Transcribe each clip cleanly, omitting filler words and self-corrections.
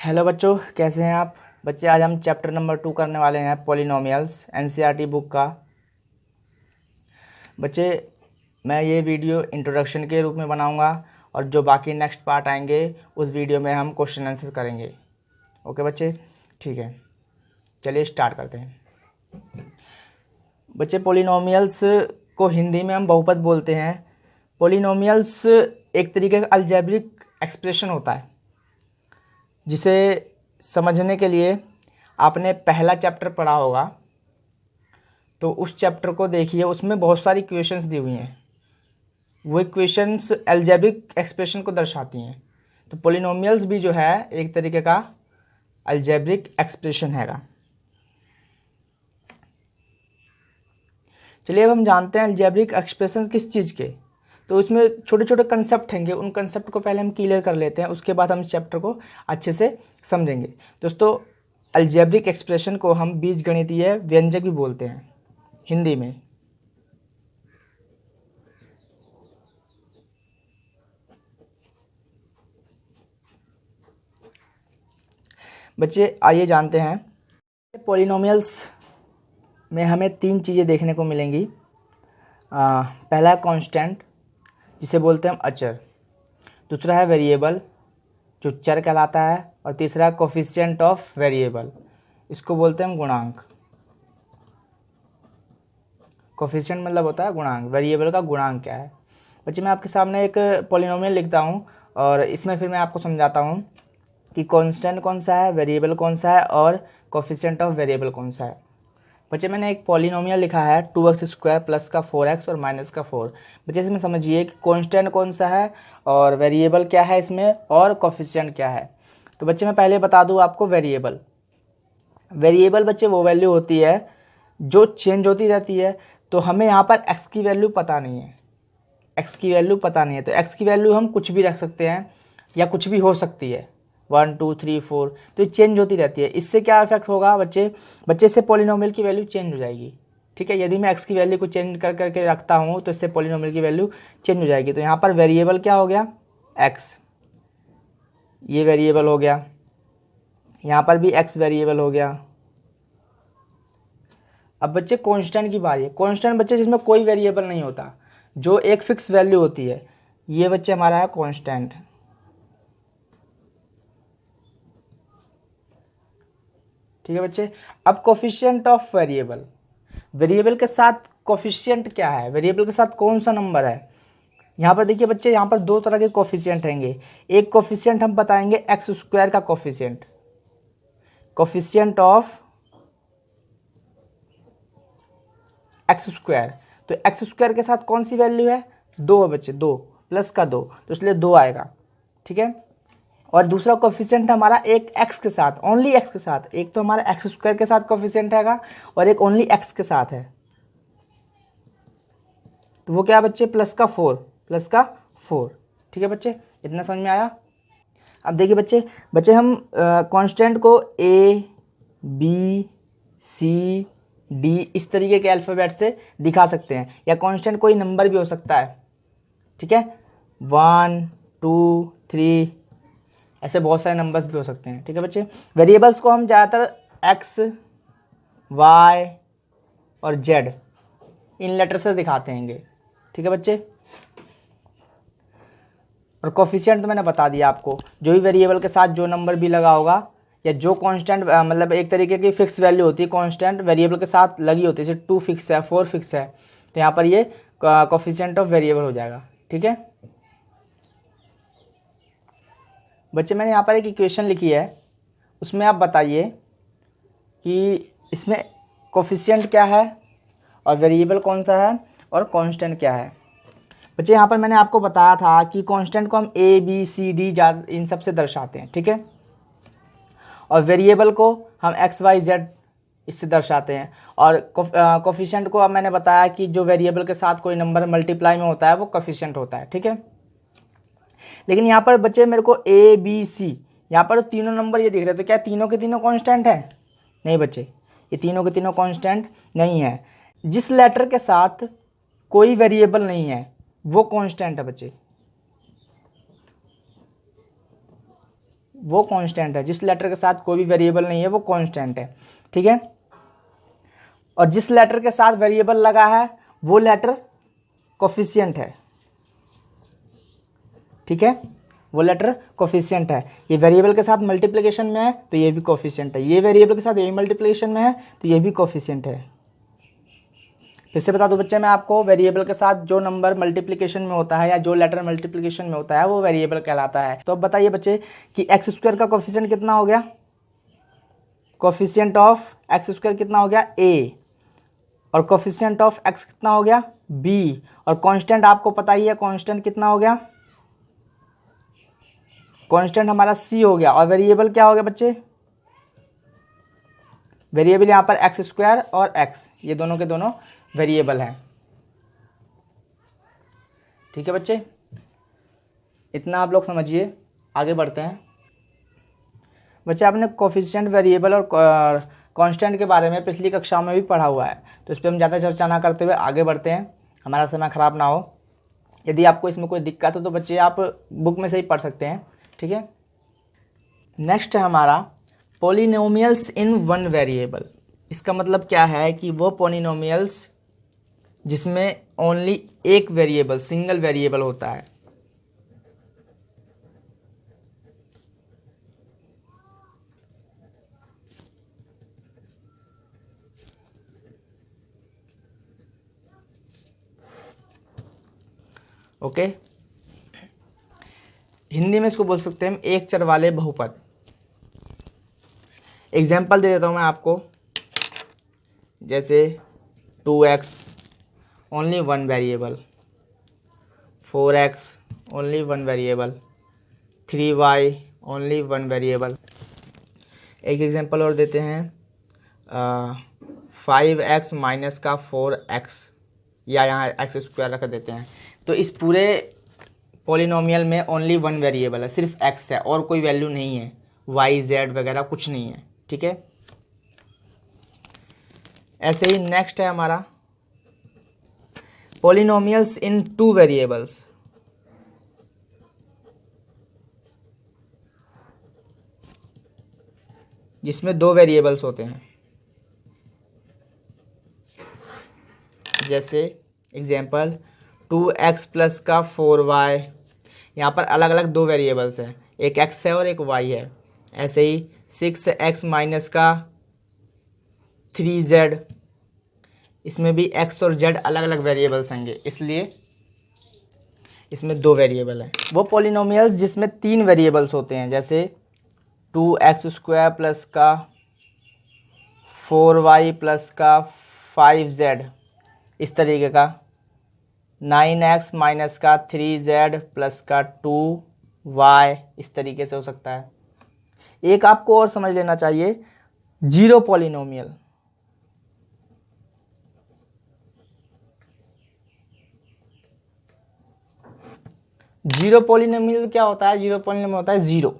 Hello बच्चों, कैसे हैं आप बच्चे। आज हम चैप्टर नंबर 2 करने वाले हैं, पॉलिनोमियल्स, एनसीईआरटी बुक का। बच्चे, मैं ये वीडियो इंट्रोडक्शन के रूप में बनाऊंगा और जो बाकी नेक्स्ट पार्ट आएंगे उस वीडियो में हम क्वेश्चन आंसर करेंगे। ओके बच्चे, ठीक है, चलिए स्टार्ट करते हैं। बच्चे, पॉलिनोमियल्स को हिंदी में हम बहुपद बोलते हैं। पॉलिनोमियल्स एक तरीके का अलजेब्रिक एक्सप्रेशन होता है, जिसे समझने के लिए आपने पहला चैप्टर पढ़ा होगा, तो उस चैप्टर को देखिए। उसमें बहुत सारी इक्वेशंस दी हुई हैं, वो इक्वेशंस अलजेब्रिक एक्सप्रेशन को दर्शाती हैं। तो पॉलिनोमियल्स भी जो है एक तरीके का अलजेब्रिक एक्सप्रेशन हैगा। चलिए अब हम जानते हैं अलजेब्रिक एक्सप्रेशन किस चीज़ के। तो इसमें छोटे छोटे कंसेप्ट हैंगे, उन कंसेप्ट को पहले हम क्लियर कर लेते हैं, उसके बाद हम इस चैप्टर को अच्छे से समझेंगे। दोस्तों, अलजेब्रिक एक्सप्रेशन को हम बीजगणितीय व्यंजक भी बोलते हैं हिंदी में। बच्चे, आइए जानते हैं। पॉलिनोमियल्स में हमें 3 चीज़ें देखने को मिलेंगी। पहला कांस्टेंट, जिसे बोलते हैं हम अचर। दूसरा है वेरिएबल, जो चर कहलाता है। और तीसरा है कोफिशिएंट ऑफ वेरिएबल, इसको बोलते हैं हम गुणांक। कोफिशिएंट मतलब होता है गुणांक, वेरिएबल का गुणांक क्या है। बच्चे, मैं आपके सामने एक पॉलिनोमियल लिखता हूँ और इसमें फिर मैं आपको समझाता हूँ कि कांस्टेंट कौन सा है, वेरिएबल कौन सा है और कोफिशिएंट ऑफ वेरिएबल कौन सा है। बच्चे, मैंने एक पॉलिनोमियल लिखा है 2x² प्लस का 4x और माइनस का 4। बच्चे, इसमें समझिए कि कांस्टेंट कौन सा है और वेरिएबल क्या है इसमें और कोफिशिएंट क्या है। तो बच्चे, मैं पहले बता दूं आपको वेरिएबल। वेरिएबल बच्चे वो वैल्यू होती है जो चेंज होती रहती है। तो हमें यहाँ पर x की वैल्यू पता नहीं है, x की वैल्यू पता नहीं है, तो x की वैल्यू हम कुछ भी रख सकते हैं या कुछ भी हो सकती है, 1 2 3 4। तो ये चेंज होती रहती है। इससे क्या इफेक्ट होगा बच्चे से पॉलिनोमियल की वैल्यू चेंज हो जाएगी। ठीक है, यदि मैं x की वैल्यू को चेंज कर करके रखता हूँ तो इससे पॉलिनोमियल की वैल्यू चेंज हो जाएगी। तो यहाँ पर वेरिएबल क्या हो गया, x, ये वेरिएबल हो गया। यहाँ पर भी x वेरिएबल हो गया। अब बच्चे कांस्टेंट की बारी है। कांस्टेंट बच्चे जिसमें कोई वेरिएबल नहीं होता, जो एक फिक्स वैल्यू होती है, ये बच्चे हमारा है कांस्टेंट। ठीक है बच्चे। अब कोफिशिएंट ऑफ वेरिएबल, वेरिएबल के साथ कोफिशिएंट क्या है, वेरिएबल के साथ कौन सा नंबर है। यहाँ पर देखिए बच्चे, यहाँ पर 2 तरह के कोफिशिएंट हैंगे। एक कोफिशिएंट हम बताएंगे x² का कोफिशिएंट, कोफिशिएंट ऑफ x²। तो x² के साथ कौन सी वैल्यू है, 2 है बच्चे, 2 प्लस का 2, तो इसलिए 2 आएगा। ठीक है। और दूसरा कोफिशिएंट हमारा एक x के साथ, ओनली x के साथ। एक तो हमारा x² के साथ कोफिशिएंट हैगा और एक ओनली x के साथ है, तो वो क्या है बच्चे, प्लस का 4, प्लस का 4। ठीक है बच्चे, इतना समझ में आया। अब देखिए बच्चे हम कांस्टेंट को A B C D इस तरीके के अल्फ़ाबेट से दिखा सकते हैं, या कांस्टेंट कोई नंबर भी हो सकता है। ठीक है, 1 2 3, ऐसे बहुत सारे नंबर्स भी हो सकते हैं। ठीक है बच्चे। वेरिएबल्स को हम ज़्यादातर x y और z इन लेटर से दिखाते हैं। ठीक है बच्चे। और कोफिशिएंट तो मैंने बता दिया आपको, जो भी वेरिएबल के साथ जो नंबर भी लगा होगा, या जो कांस्टेंट मतलब एक तरीके की फिक्स वैल्यू होती है, कांस्टेंट वेरिएबल के साथ लगी होती है, जैसे 2 फिक्स है, 4 फिक्स है, तो यहाँ पर ये कोफिशिएंट ऑफ वेरिएबल हो जाएगा। ठीक है बच्चे, मैंने यहाँ पर एक इक्वेशन लिखी है, उसमें आप बताइए कि इसमें कोफिशिएंट क्या है और वेरिएबल कौन सा है और कांस्टेंट क्या है। बच्चे, यहाँ पर मैंने आपको बताया था कि कांस्टेंट को हम A B C D इन सब से दर्शाते हैं। ठीक है, और वेरिएबल को हम x y z इससे दर्शाते हैं। और कोफिशिएंट को अब मैंने बताया कि जो वेरिएबल के साथ कोई नंबर मल्टीप्लाई में होता है वो कोफिशिएंट होता है। ठीक है, लेकिन यहाँ पर बच्चे मेरे को A B C, यहाँ पर तीनों नंबर ये दिख रहे, तो क्या तीनों के तीनों कांस्टेंट है? नहीं बच्चे, ये तीनों के तीनों कांस्टेंट नहीं है। जिस लेटर के साथ कोई वेरिएबल नहीं है वो कांस्टेंट है बच्चे। वो कांस्टेंट है। जिस लेटर के साथ कोई भी वेरिएबल नहीं है वो कांस्टेंट है, ठीक है। और जिस लेटर के साथ वेरिएबल लगा है वो लेटर कोफिशिएंट है, ठीक है, वो लेटर कोफिशिएंट है। ये वेरिएबल के साथ मल्टीप्लिकेशन में है तो ये भी कोफिशिएंट है, ये वेरिएबल के साथ ये मल्टीप्लिकेशन में है तो ये भी कोफिशिएंट है। फिर से बता दूं बच्चे मैं आपको, वेरिएबल के साथ जो नंबर मल्टीप्लिकेशन में होता है या जो लेटर मल्टीप्लिकेशन में होता है वो वेरिएबल कहलाता है। तो अब बताइए बच्चे कि एक्स स्क्वायर का कोफिशिएंट कितना हो गया, कोफिशिएंट ऑफ एक्स स्क्वायर कितना हो गया ए, और कोफिशिएंट ऑफ एक्स कितना हो गया बी, और कांस्टेंट आपको पता ही है कांस्टेंट कितना हो गया, कांस्टेंट हमारा सी हो गया। और वेरिएबल क्या हो गया बच्चे, वेरिएबल यहाँ पर एक्स स्क्वायर और एक्स, ये दोनों के दोनों वेरिएबल हैं, ठीक है बच्चे। इतना आप लोग समझिए, आगे बढ़ते हैं। बच्चे आपने कोफिशिएंट, वेरिएबल और कांस्टेंट के बारे में पिछली कक्षाओं में भी पढ़ा हुआ है, तो इस पर हम ज़्यादा चर्चा ना करते हुए आगे बढ़ते हैं, हमारा समय खराब ना हो। यदि आपको इसमें कोई दिक्कत हो तो बच्चे आप बुक में से ही पढ़ सकते हैं, ठीक है। नेक्स्ट है हमारा पॉलिनोमियल्स इन वन वेरिएबल। इसका मतलब क्या है कि वो पॉलिनोमियल्स जिसमें ओनली एक वेरिएबल, सिंगल वेरिएबल होता है। ओके, हिंदी में इसको बोल सकते हैं हम एक चर वाले बहुपद। एग्जाम्पल दे देता हूं मैं आपको, जैसे 2x only one variable, 4x only one variable, 3y only one variable. एक एग्जांपल और देते हैं, 5x माइनस का 4x, या यहाँ एक्स स्क्वायर रख देते हैं। तो इस पूरे पॉलिनोमियल में ओनली वन वेरिएबल है, सिर्फ x है और कोई वैल्यू नहीं है, y z वगैरह कुछ नहीं है, ठीक है। ऐसे ही नेक्स्ट है हमारा पॉलिनोमियल्स इन टू वेरिएबल्स। जिसमें दो वेरिएबल्स होते हैं, जैसे एग्जांपल 2x प्लस का 4y, यहाँ पर अलग अलग दो वेरिएबल्स हैं, एक x है और एक y है। ऐसे ही 6x माइनस का 3z, इसमें भी x और z अलग अलग वेरिएबल्स होंगे, इसलिए इसमें दो वेरिएबल हैं। वो पॉलिनोमियल्स जिसमें तीन वेरिएबल्स होते हैं, जैसे 2x स्क्वायर प्लस का 4y प्लस का 5z, इस तरीके का 9x माइनस का 3z प्लस का 2y, इस तरीके से हो सकता है। एक आपको और समझ लेना चाहिए, जीरो पॉलिनोमियल। जीरो पॉलिनोमियल क्या होता है, जीरो पॉलिनोमियल होता है जीरो,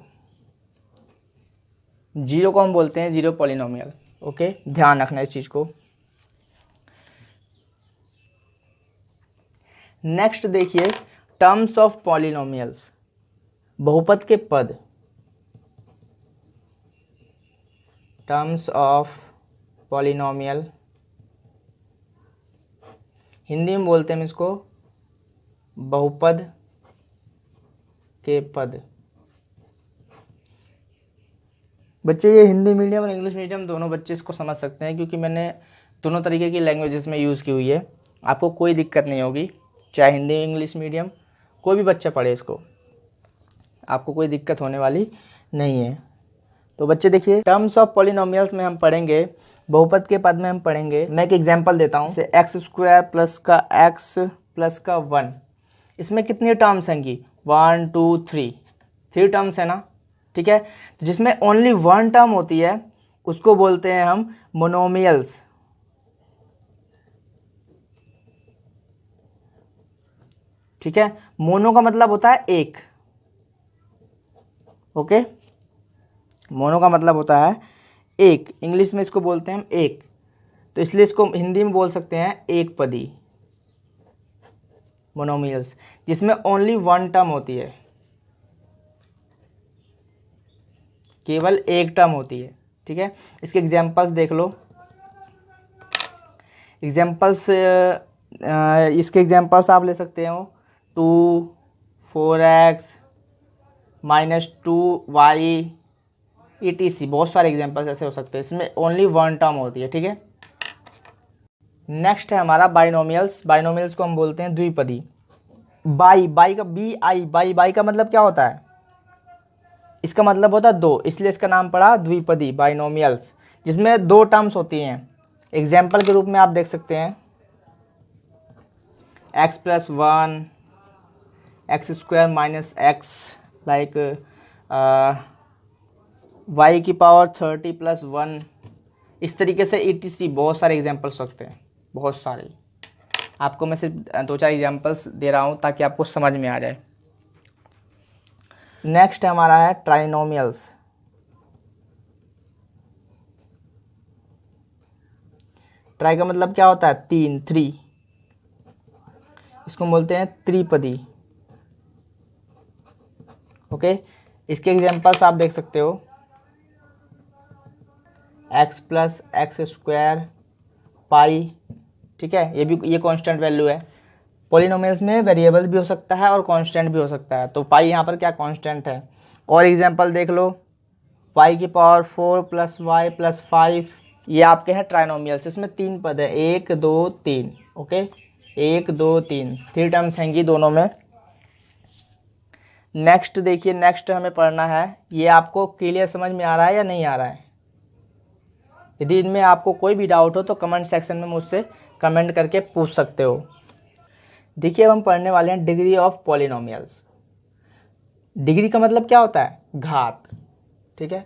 जीरो को हम बोलते हैं जीरो पॉलिनोमियल। ओके, ध्यान रखना इस चीज को। नेक्स्ट देखिए, टर्म्स ऑफ पॉलिनोमियल्स, बहुपद के पद। टर्म्स ऑफ पॉलिनोमियल, हिंदी में बोलते हैं हम इसको बहुपद के पद। बच्चे ये हिंदी मीडियम और इंग्लिश मीडियम दोनों बच्चे इसको समझ सकते हैं, क्योंकि मैंने दोनों तरीके की लैंग्वेजेस में यूज़ की हुई है। आपको कोई दिक्कत नहीं होगी, चाहे हिंदी इंग्लिश मीडियम कोई भी बच्चा पढ़े इसको, आपको कोई दिक्कत होने वाली नहीं है। तो बच्चे देखिए, टर्म्स ऑफ पॉलिनोमियल्स में हम पढ़ेंगे, बहुपद के पद में हम पढ़ेंगे। मैं एक एग्जांपल देता हूँ, जैसे एक्स स्क्वायर प्लस का एक्स प्लस का 1, इसमें कितनी टर्म्स हैं? 1 2 3 टर्म्स है ना, ठीक है। तो जिसमें ओनली वन टर्म होती है उसको बोलते हैं हम मोनोमियल्स। ठीक है, मोनो का मतलब होता है एक। ओके, मोनो का मतलब होता है एक, इंग्लिश में इसको बोलते हैं हम एक, तो इसलिए इसको हिंदी में बोल सकते हैं एक पदी, मोनोमियल्स, जिसमें ओनली वन टर्म होती है। केवल एक टर्म होती है। ठीक है, इसके एग्जांपल्स देख लो। एग्जांपल्स इसके एग्जांपल्स आप ले सकते हो 2 4x -2y etc। बहुत सारे एग्जांपल्स ऐसे हो सकते हैं, इसमें ओनली वन टर्म होती है। ठीक है, नेक्स्ट है हमारा बाइनोमियल्स। बाइनोमियल्स को हम बोलते हैं द्विपदी। बाई का बाई का मतलब क्या होता है? इसका मतलब होता है दो, इसलिए इसका नाम पड़ा द्विपदी बाइनोमियल्स, जिसमें दो टर्म्स होती हैं। एग्जाम्पल के रूप में आप देख सकते हैं x+1 x² - x, like y⁻30+1। इस तरीके से etc बहुत सारे एग्जाम्पल्स सकते हैं, बहुत सारे। आपको मैं सिर्फ 2-4 एग्जाम्पल्स दे रहा हूँ ताकि आपको समझ में आ जाए। नेक्स्ट हमारा है ट्राइनोमियल्स। ट्राई का मतलब क्या होता है? 3। इसको बोलते हैं त्रिपदी। ओके, इसके एग्जांपल्स आप देख सकते हो x+x² पाई। ठीक है, ये कांस्टेंट वैल्यू है। पॉलिनोमियल्स में वेरिएबल भी हो सकता है और कांस्टेंट भी हो सकता है, तो पाई यहाँ पर क्या कांस्टेंट है। और एग्जांपल देख लो y⁴ + y + 5, ये आपके हैं ट्राइनोमियल्स। इसमें 3 पद है, 1 2 3। ओके, 1 2 3 3 टर्म्स हैंगी दोनों में। नेक्स्ट देखिए, नेक्स्ट हमें पढ़ना है, ये आपको क्लियर समझ में आ रहा है या नहीं आ रहा है? यदि इनमें आपको कोई भी डाउट हो तो कमेंट सेक्शन में मुझसे कमेंट करके पूछ सकते हो। देखिए, अब हम पढ़ने वाले हैं डिग्री ऑफ पॉलिनोमियल्स। डिग्री का मतलब क्या होता है? घात। ठीक है,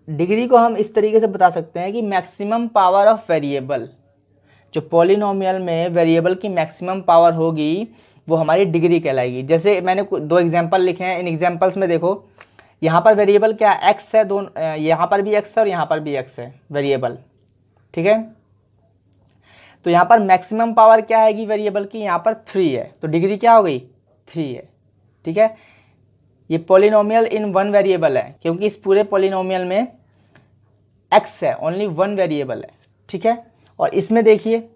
डिग्री को हम इस तरीके से बता सकते हैं कि मैक्सिमम पावर ऑफ वेरिएबल। जो पॉलिनोमियल में वेरिएबल की मैक्सिमम पावर होगी वो हमारी डिग्री कहलाएगी। जैसे मैंने 2 एग्जांपल लिखे हैं, इन एग्जांपल्स में देखो, यहाँ पर वेरिएबल क्या है? x है। दोनों, यहाँ पर भी x है और यहाँ पर भी x है वेरिएबल। ठीक है, तो यहाँ पर मैक्सिमम पावर क्या आएगी वेरिएबल की? यहाँ पर 3 है, तो डिग्री क्या हो गई? 3 है। ठीक है, ये पॉलिनोमियल इन वन वेरिएबल है, क्योंकि इस पूरे पॉलिनोमियल में x है, ओनली वन वेरिएबल है। ठीक है, और इसमें देखिए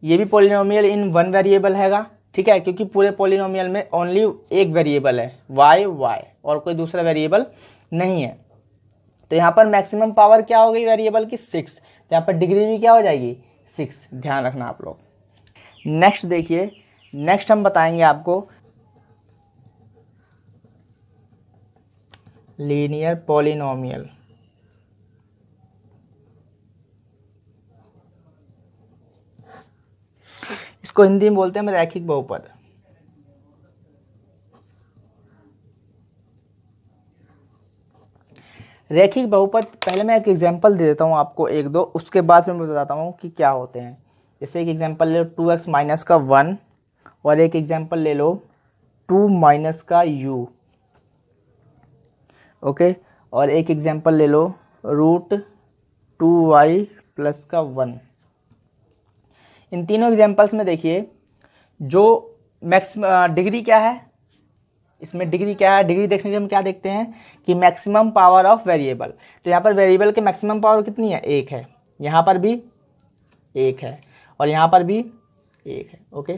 ये भी पॉलिनोमियल इन वन वेरिएबल हैगा। ठीक है, क्योंकि पूरे पॉलिनोमियल में ओनली एक वेरिएबल है y और कोई दूसरा वेरिएबल नहीं है। तो यहाँ पर मैक्सिमम पावर क्या हो गई वेरिएबल की? 6। तो यहाँ पर डिग्री भी क्या हो जाएगी? 6। ध्यान रखना आप लोग। नेक्स्ट देखिए, नेक्स्ट हम बताएंगे आपको लीनियर पॉलिनोमियल। इसको हिंदी में बोलते हैं रैखिक बहुपद। रैखिक बहुपद, पहले मैं एक एग्जांपल दे देता हूँ आपको 1-2, उसके बाद फिर मैं बताता हूँ कि क्या होते हैं। जैसे एक एग्जांपल ले लो 2x - 1 और एक एग्जांपल ले लो 2 - u। ओके, और एक एग्जांपल ले लो √2y + 1। इन तीनों एग्जांपल्स में देखिए जो डिग्री क्या है, इसमें डिग्री क्या है? डिग्री देखने के हम क्या देखते हैं कि मैक्सिमम पावर ऑफ वेरिएबल। तो यहाँ पर वेरिएबल के मैक्सिमम पावर कितनी है? 1 है। यहाँ पर भी 1 है और यहाँ पर भी 1 है। ओके,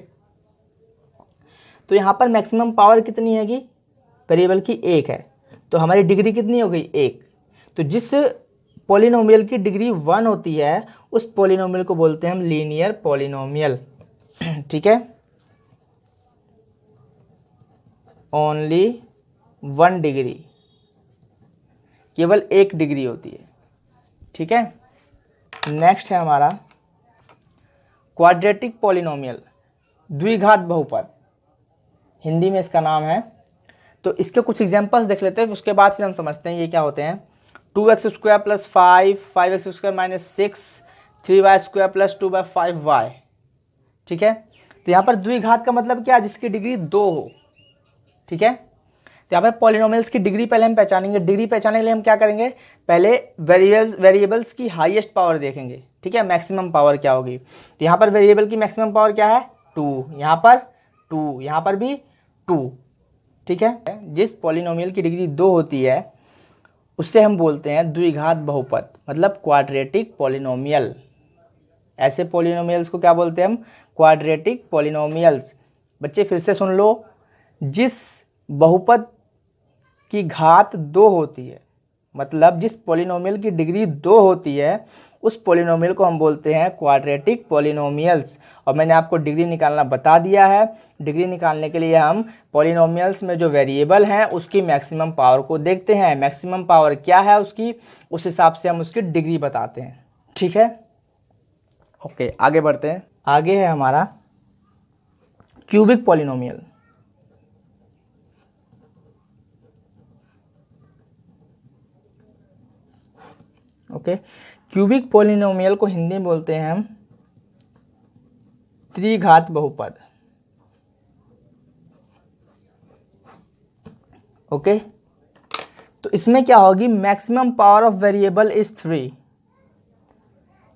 तो यहाँ पर मैक्सिमम पावर कितनी है कि वेरिएबल की? 1 है। तो हमारी डिग्री कितनी हो गई? 1। तो जिस पॉलिनोमियल की डिग्री 1 होती है उस पॉलिनोमियल को बोलते हैं हम लीनियर पॉलिनोमियल। ठीक है, ओनली 1 डिग्री, केवल 1 डिग्री होती है। ठीक है, नेक्स्ट है हमारा क्वाड्रेटिक पॉलिनोमियल, द्विघात बहुपद, हिंदी में इसका नाम है। तो इसके कुछ एग्जांपल्स देख लेते हैं, उसके बाद फिर हम समझते हैं ये क्या होते हैं। 2x² + 5 5x² - 6 3y² + 2/5y। ठीक है, तो यहाँ पर द्विघात का मतलब क्या? जिसकी डिग्री 2 हो। ठीक है, तो यहाँ पर पॉलिनोमियल्स की डिग्री पहले हम पहचानेंगे। डिग्री पहचानने के लिए हम क्या करेंगे? पहले वेरिएबल्स की हाईएस्ट पावर देखेंगे। ठीक है, मैक्सिमम पावर क्या होगी। तो यहाँ पर वेरिएबल की मैक्सिमम पावर क्या है? 2। यहाँ पर 2, यहाँ पर भी 2। ठीक है, जिस पॉलिनोमियल की डिग्री 2 होती है उससे हम बोलते हैं द्विघात बहुपद, मतलब क्वाड्रेटिक पॉलिनोमियल। ऐसे पॉलिनोमियल्स को क्या बोलते हैं हम? Quadratic polynomials. बच्चे फिर से सुन लो, जिस बहुपद की घात 2 होती है, मतलब जिस पॉलिनोमियल की डिग्री 2 होती है, उस पॉलिनोमियल को हम बोलते हैं क्वाड्रेटिक पॉलिनोमियल्स। और मैंने आपको डिग्री निकालना बता दिया है। डिग्री निकालने के लिए हम पॉलिनोमियल्स में जो वेरिएबल हैं उसकी मैक्सिमम पावर को देखते हैं। मैक्सिमम पावर क्या है उसकी, उस हिसाब से हम उसकी डिग्री बताते हैं। ठीक है, ओके, आगे बढ़ते हैं। आगे है हमारा cubic polynomial. Okay, cubic polynomial को हिंदी में बोलते हैं हम त्रिघात बहुपद। ओके, तो इसमें क्या होगी? Maximum power of variable is 3।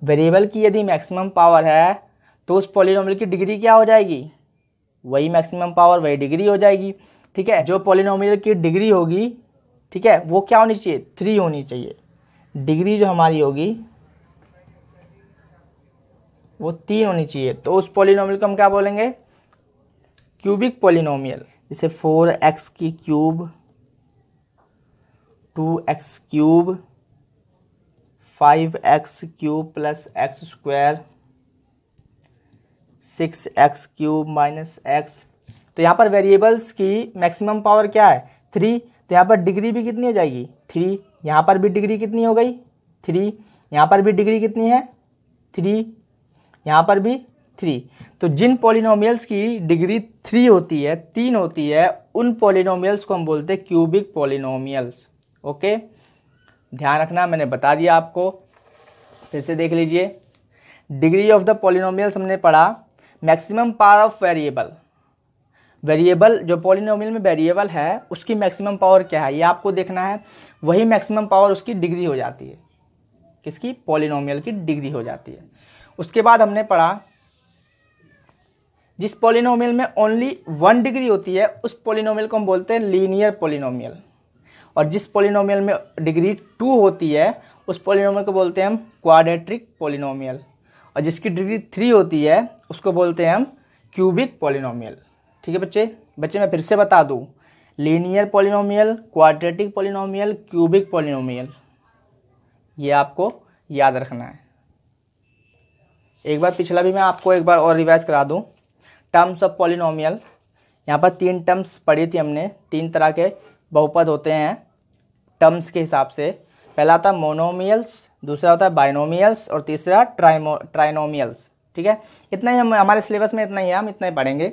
Variable की यदि मैक्सिमम पावर है तो उस पॉलिनोमियल की डिग्री क्या हो जाएगी? वही मैक्सिमम पावर, वही डिग्री हो जाएगी। ठीक है, जो पॉलिनोमियल की डिग्री होगी, ठीक है, वो क्या होनी चाहिए? 3 होनी चाहिए। डिग्री जो हमारी होगी वो 3 होनी चाहिए। तो उस पॉलिनोमियल को हम क्या बोलेंगे? Cubic polynomial. जैसे 4x की cube, 2x cube, 5x cube plus x square, 6x cube minus x. तो यहाँ पर वेरिएबल्स की मैक्सिमम पावर क्या है? 3। तो यहाँ पर डिग्री भी कितनी हो जाएगी? 3। यहाँ पर भी डिग्री कितनी हो गई? 3। यहाँ पर भी डिग्री कितनी है? 3। यहाँ पर भी 3। तो जिन पॉलिनोमियल्स की डिग्री 3 होती है, 3 होती है, उन पॉलिनोमियल्स को हम बोलते हैं क्यूबिक पॉलिनोमियल्स। ओके, ध्यान रखना, मैंने बता दिया आपको, फिर से देख लीजिए। डिग्री ऑफ द पॉलिनोमियल्स हमने पढ़ा। Maximum power of variable, variable जो पॉलिनोमियल में वेरिएबल है उसकी मैक्सिमम पावर क्या है ये आपको देखना है। वही मैक्सिमम पावर उसकी डिग्री हो जाती है। किसकी? पॉलिनोमियल की डिग्री हो जाती है। उसके बाद हमने पढ़ा जिस पॉलिनोमियल में ओनली 1 डिग्री होती है उस पॉलिनोमियल को हम बोलते हैं लीनियर पॉलिनोमियल। और जिस पॉलिनोमियल में डिग्री 2 होती है उस पॉलिनोमियल को बोलते हैं हम क्वाड्रेटिक पॉलिनोमियल। और जिसकी डिग्री 3 होती है उसको बोलते हैं हम क्यूबिक पॉलिनोमियल। ठीक है बच्चे मैं फिर से बता दूं, linear polynomial, quadratic polynomial, cubic polynomial, ये आपको याद रखना है। एक बार पिछला भी मैं आपको एक बार और रिवाइज करा दूं। टर्म्स ऑफ पॉलिनोमियल, यहाँ पर 3 टर्म्स पढ़ी थी हमने। 3 तरह के बहुपद होते हैं टर्म्स के हिसाब से। पहला होता है मोनोमियल्स, दूसरा होता है बाइनोमियल्स और तीसरा ट्राइनोमियल्स। ठीक है, इतना ही हमारे सिलेबस में इतना ही है, हम इतना ही पढ़ेंगे।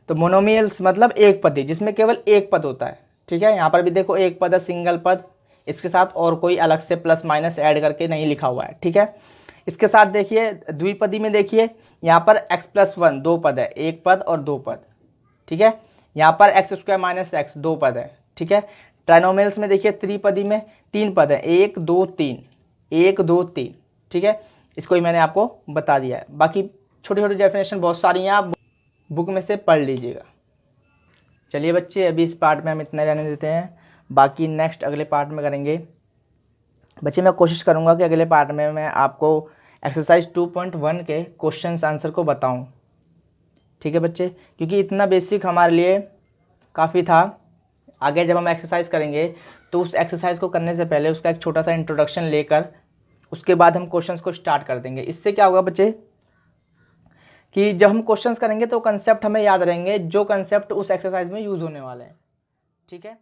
तो मोनोमियल्स मतलब एक पदी, जिसमें केवल एक पद होता है। ठीक है, यहाँ पर भी देखो एक पद है, सिंगल पद, इसके साथ और कोई अलग से प्लस माइनस ऐड करके नहीं लिखा हुआ है। ठीक है, इसके साथ देखिए द्विपदी में देखिए यहाँ पर x+1 2 पद है, एक पद और 2 पद। ठीक है, यहाँ पर x² माइनस एक्स 2 पद है। ठीक है, ट्राइनोमियल्स में देखिए त्रिपदी में 3 पद है, 1 2 3, 1 2 3। ठीक है, इसको ही मैंने आपको बता दिया है। बाकी छोटी छोटी डेफिनेशन बहुत सारी हैं, आप बुक में से पढ़ लीजिएगा। चलिए बच्चे, अभी इस पार्ट में हम इतना रहने देते हैं, बाकी नेक्स्ट अगले पार्ट में करेंगे। बच्चे मैं कोशिश करूँगा कि अगले पार्ट में मैं आपको एक्सरसाइज 2.1 के क्वेश्चन आंसर को बताऊं। ठीक है बच्चे, क्योंकि इतना बेसिक हमारे लिए काफ़ी था। आगे जब हम एक्सरसाइज करेंगे तो उस एक्सरसाइज को करने से पहले उसका एक छोटा सा इंट्रोडक्शन लेकर उसके बाद हम क्वेश्चंस को स्टार्ट कर देंगे। इससे क्या होगा बच्चे कि जब हम क्वेश्चंस करेंगे तो कंसेप्ट हमें याद रहेंगे, जो कंसेप्ट उस एक्सरसाइज में यूज़ होने वाले हैं। ठीक है।